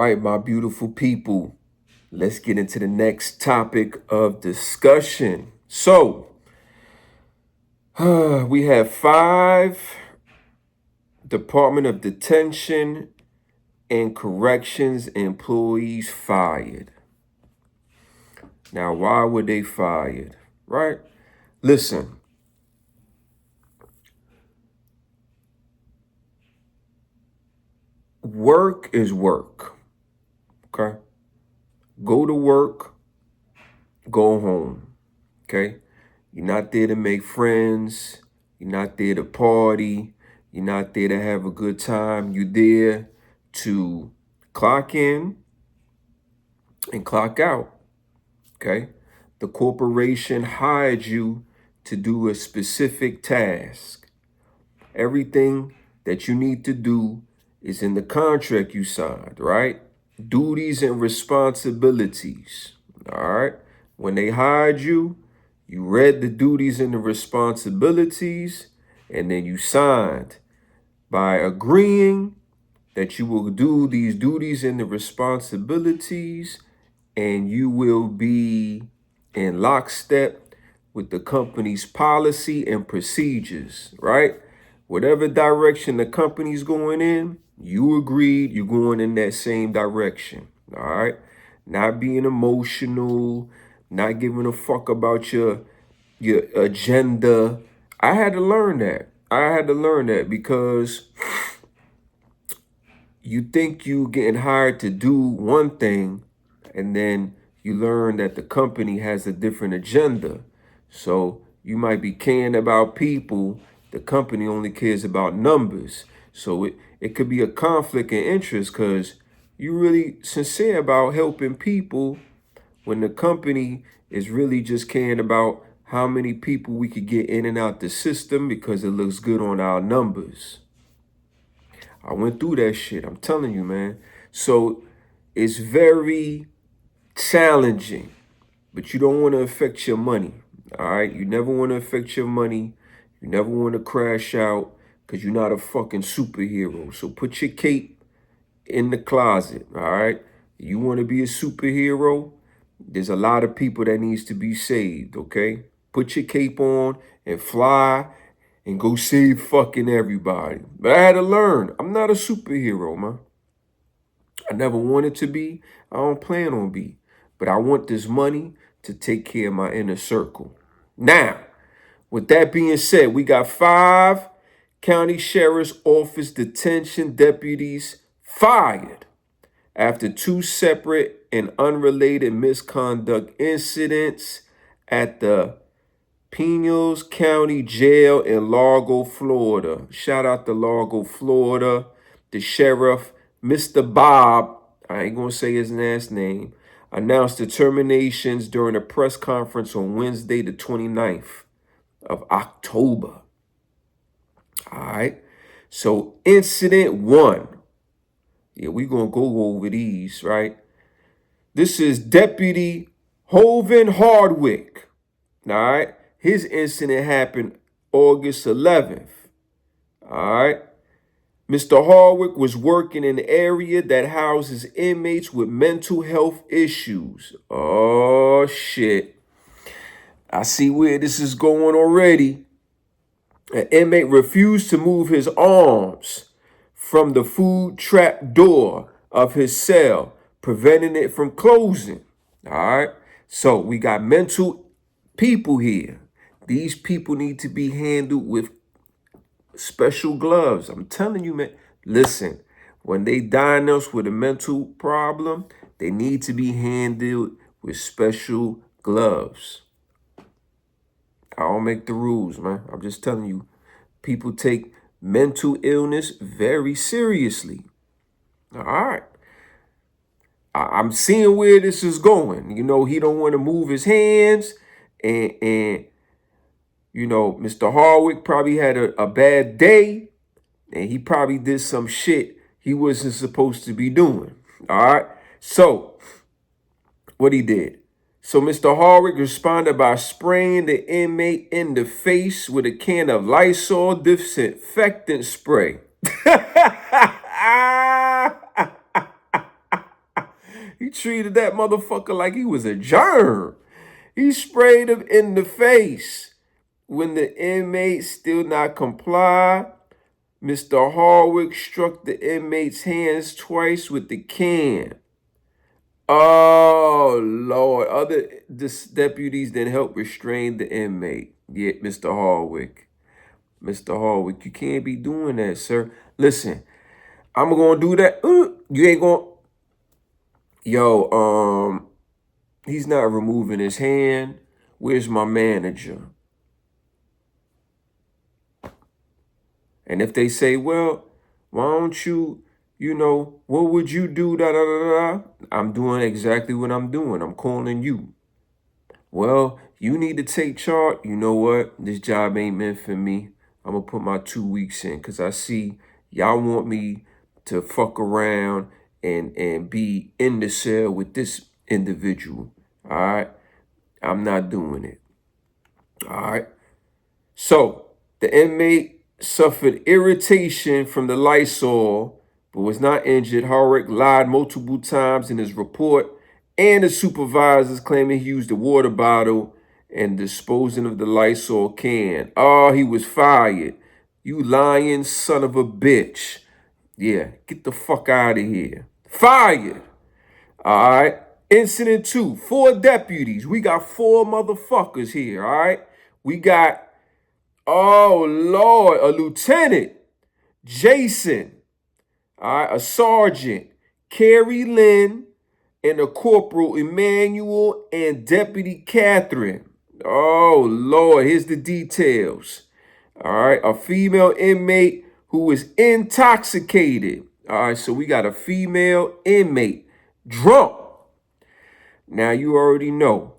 right, my beautiful people, let's get into the next topic of discussion. So, we have 5 Department of Detention and Corrections employees fired. Now, why were they fired? Right? Listen, work is work. Okay? Go to work, go home. Okay? You're not there to make friends. You're not there to party. You're not there to have a good time. You're there to clock in and clock out. Okay? The corporation hired you to do a specific task. Everything that you need to do is in the contract you signed, right? Duties and responsibilities. All right? When they hired you, you read the duties and the responsibilities, and then you signed by agreeing that you will do these duties and the responsibilities, and you will be in lockstep with the company's policy and procedures, right? Whatever direction the company's going in, you agreed you're going in that same direction, all right? Not being emotional, not giving a fuck about your agenda. I had to learn that. I had to learn that because you think you getting hired to do one thing, and then you learn that the company has a different agenda. So you might be caring about people. The company only cares about numbers. So it could be a conflict of interest because you're really sincere about helping people when the company is really just caring about how many people we could get in and out the system because it looks good on our numbers. I went through that shit. I'm telling you, man. So it's very challenging, but you don't want to affect your money. All right. You never want to affect your money. You never want to crash out because you're not a fucking superhero. So put your cape in the closet. All right. You want to be a superhero? There's a lot of people that needs to be saved. Okay. Put your cape on and fly and go save fucking everybody. But I had to learn. I'm not a superhero, man. I never wanted to be. I don't plan on be. But I want this money to take care of my inner circle. Now, with that being said, we got 5 county sheriff's office detention deputies fired after 2 separate and unrelated misconduct incidents at the Pinellas County Jail in Largo, Florida. Shout out to Largo, Florida. The sheriff, Mr. Bob, I ain't gonna say his last name, announced the terminations during a press conference on Wednesday, the 29th of October. All right. So incident 1. Yeah, we gonna go over these, right? This is Deputy Hovind Hardwick. All right. His incident happened August 11th. All right. Mr. Hardwick was working in an area that houses inmates with mental health issues. Oh, shit. I see where this is going already. An inmate refused to move his arms from the food trap door of his cell, preventing it from closing. All right. So we got mental people here. These people need to be handled with special gloves. I'm telling you, man. Listen, when they diagnose with a mental problem, they need to be handled with special gloves. I don't make the rules, man. I'm just telling you, people take mental illness very seriously. All right. I'm seeing where this is going. You know, he don't want to move his hands, and you know, Mr. Hardwick probably had a bad day, and he probably did some shit he wasn't supposed to be doing. All right. So what he did. So Mr. Hardwick responded by spraying the inmate in the face with a can of Lysol disinfectant spray. treated that motherfucker like he was a germ. He sprayed him in the face. When the inmate still not comply, Mr. Hardwick struck the inmate's hands twice with the can. Oh, Lord. Other deputies then helped restrain the inmate. Yeah, Mr. Hardwick. Mr. Hardwick, you can't be doing that, sir. Listen, I'm going to do that. You ain't going to. Yo, he's not removing his hand. Where's my manager? And if they say, well, why don't you, what would you do? Da, da, da, da. I'm doing exactly what I'm doing. I'm calling you. Well, you need to take charge. You know what? This job ain't meant for me. I'm going to put my 2 weeks in because I see y'all want me to fuck around and be in the cell with this individual. All right? I'm not doing it. All right? So, the inmate suffered irritation from the Lysol, but was not injured. Hardwick lied multiple times in his report, and the supervisors claiming he used the water bottle and disposing of the Lysol can. Oh, he was fired. You lying son of a bitch. Yeah, get the fuck out of here. Fired. All right. Incident 2, 4 deputies. We got 4 motherfuckers here, all right? We got, oh, Lord, a lieutenant, Jason, all right, a sergeant, Carrie Lynn, and a corporal, Emmanuel, and Deputy Catherine. Oh, Lord, here's the details. All right, a female inmate who was intoxicated. All right, so we got a female inmate, drunk. Now, you already know,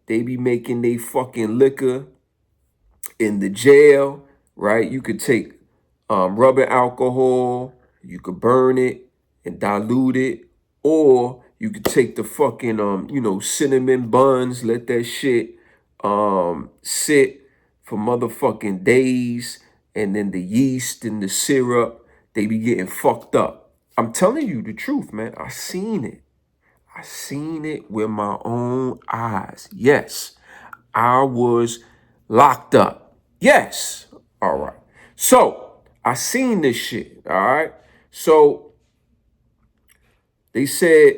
they be making they fucking liquor in the jail, right? You could take rubbing alcohol, you could burn it and dilute it, or you could take the fucking cinnamon buns, let that shit sit for motherfucking days, and then the yeast and the syrup, they be getting fucked up. I'm telling you the truth, man. I seen it. I seen it with my own eyes. Yes, I was locked up. Yes. All right. So I seen this shit. All right. So they said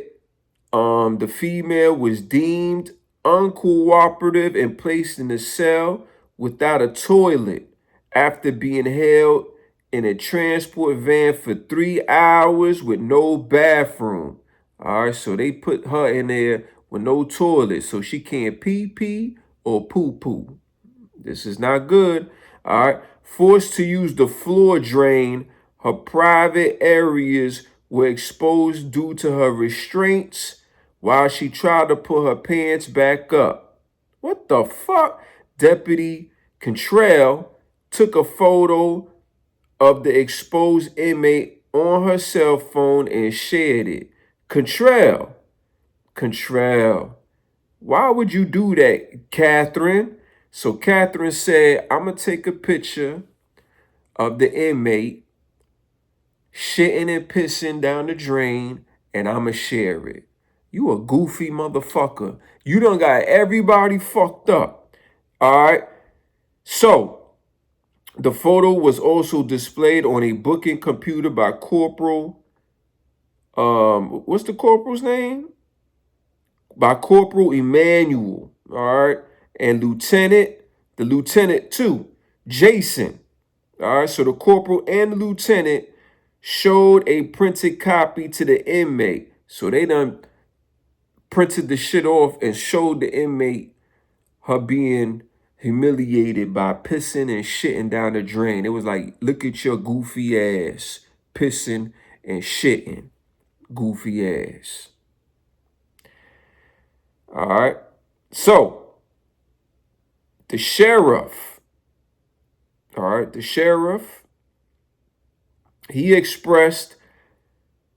the female was deemed uncooperative and placed in a cell without a toilet after being held in a transport van for 3 hours with no bathroom. All right, so they put her in there with no toilet, so she can't pee or poo. This is not good. All right. Forced to use the floor drain, her private areas were exposed due to her restraints while she tried to pull her pants back up. What the fuck? Deputy Contrell took a photo of the exposed inmate on her cell phone and shared it. Contrell, why would you do that, Catherine? So Catherine said, I'm going to take a picture of the inmate shitting and pissing down the drain, and I'm going to share it. You a goofy motherfucker. You done got everybody fucked up. All right? So, the photo was also displayed on a booking computer by Corporal, what's the corporal's name? By Corporal Emmanuel, all right? And the lieutenant too, Jason. All right, so the corporal and the lieutenant showed a printed copy to the inmate. So they done printed the shit off and showed the inmate her being humiliated by pissing and shitting down the drain. It was like, look at your goofy ass, pissing and shitting, goofy ass. All right, so the sheriff, he expressed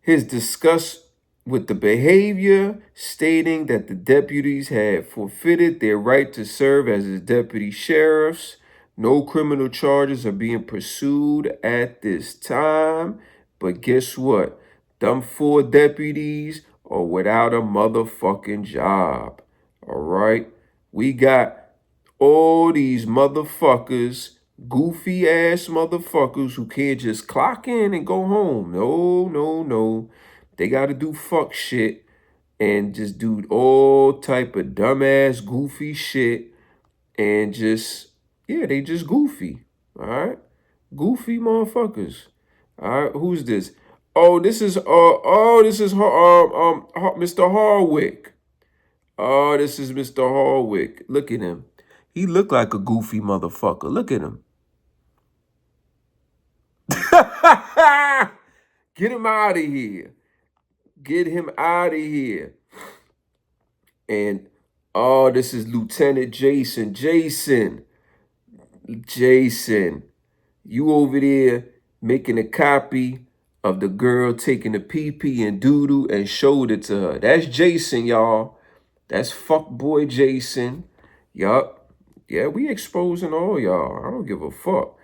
his disgust with the behavior, stating that the deputies had forfeited their right to serve as his deputy sheriffs. No criminal charges are being pursued at this time. But guess what? Them 4 deputies or without a motherfucking job. All right? We got all these motherfuckers, goofy ass motherfuckers who can't just clock in and go home. No, no, no. They got to do fuck shit and just do all type of dumbass goofy shit and just, yeah, they just goofy. All right? Goofy motherfuckers. All right, who's this? Mr. Harwick. Oh, this is Mr. Harwick. Look at him. He looked like a goofy motherfucker. Look at him. Get him out of here. Get him out of here. And oh, this is Lieutenant Jason. Jason, you over there making a copy of the girl taking the pee-pee and doo-doo and showed it to her. That's Jason, y'all. That's fuckboy Jason. Yup. Yeah, we exposing all y'all. I don't give a fuck.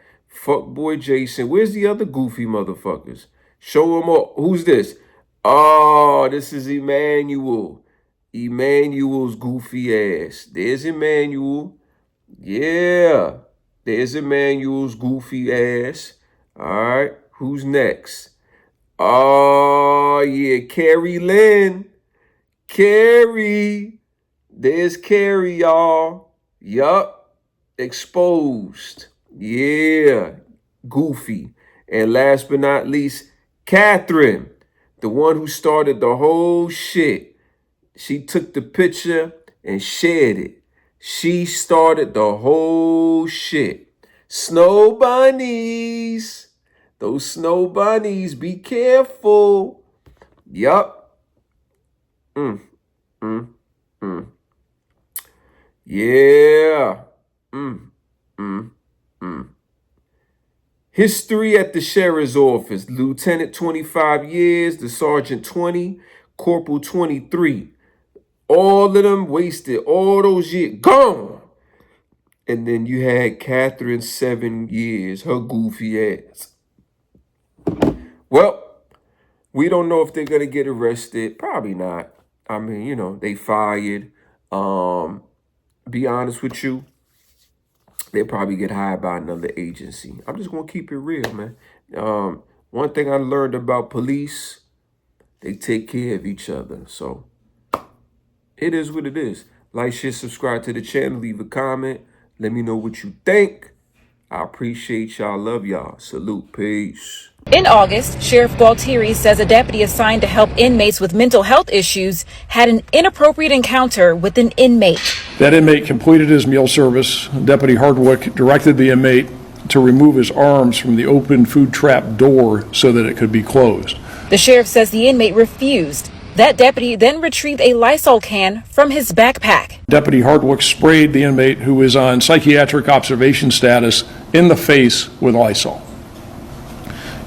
Fuckboy Jason. Where's the other goofy motherfuckers? Show them all. Who's this? Oh, this is Emmanuel. Emmanuel's goofy ass. There's Emmanuel. Yeah. There's Emmanuel's goofy ass. All right. Who's next? Oh, yeah. Carrie Lynn. Carrie. There's Carrie, y'all. Yup. Exposed. Yeah. Goofy. And last but not least, Catherine. The one who started the whole shit. She took the picture and shared it. She started the whole shit. Snow bunnies. Those snow bunnies, be careful. Yup. Yeah. History at the sheriff's office. Lieutenant 25 years, the sergeant 20, corporal 23. All of them wasted all those years. Gone. And then you had Catherine 7 years, her goofy ass. Well, we don't know if they're going to get arrested. Probably not. I mean, you know, they fired. Be honest with you, they'll probably get hired by another agency. I'm just going to keep it real, man. One thing I learned about police, they take care of each other. So it is what it is. Like, share, subscribe to the channel, leave a comment. Let me know what you think. I appreciate y'all. Love y'all. Salute. Peace. In August, Sheriff Gualtieri says a deputy assigned to help inmates with mental health issues had an inappropriate encounter with an inmate. That inmate completed his meal service. Deputy Hardwick directed the inmate to remove his arms from the open food trap door so that it could be closed. The sheriff says the inmate refused. That deputy then retrieved a Lysol can from his backpack. Deputy Hardwick sprayed the inmate, who was on psychiatric observation status, in the face with Lysol.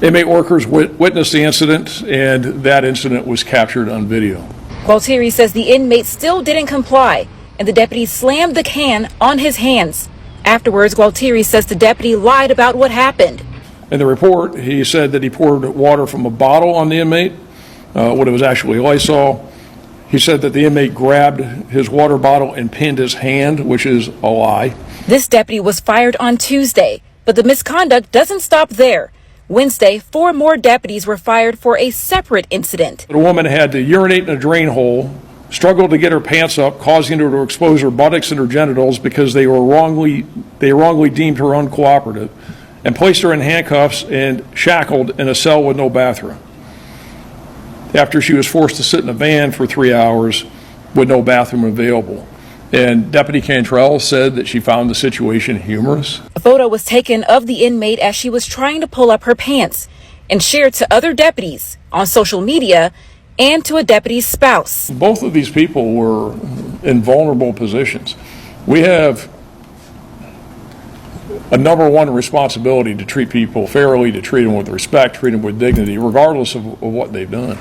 Inmate workers witnessed the incident, and that incident was captured on video. Gualtieri says the inmate still didn't comply, and the deputy slammed the can on his hands. Afterwards, Gualtieri says the deputy lied about what happened. In the report, he said that he poured water from a bottle on the inmate, when it was actually Lysol. He said that the inmate grabbed his water bottle and pinned his hand, which is a lie. This deputy was fired on Tuesday, but the misconduct doesn't stop there. Wednesday, 4 more deputies were fired for a separate incident. The woman had to urinate in a drain hole, struggled to get her pants up, causing her to expose her buttocks and her genitals because they wrongly deemed her uncooperative, and placed her in handcuffs and shackled in a cell with no bathroom. After she was forced to sit in a van for 3 hours with no bathroom available. And Deputy Cantrell said that she found the situation humorous. A photo was taken of the inmate as she was trying to pull up her pants and shared to other deputies on social media and to a deputy's spouse. Both of these people were in vulnerable positions. We have a number one responsibility to treat people fairly, to treat them with respect, treat them with dignity, regardless of what they've done.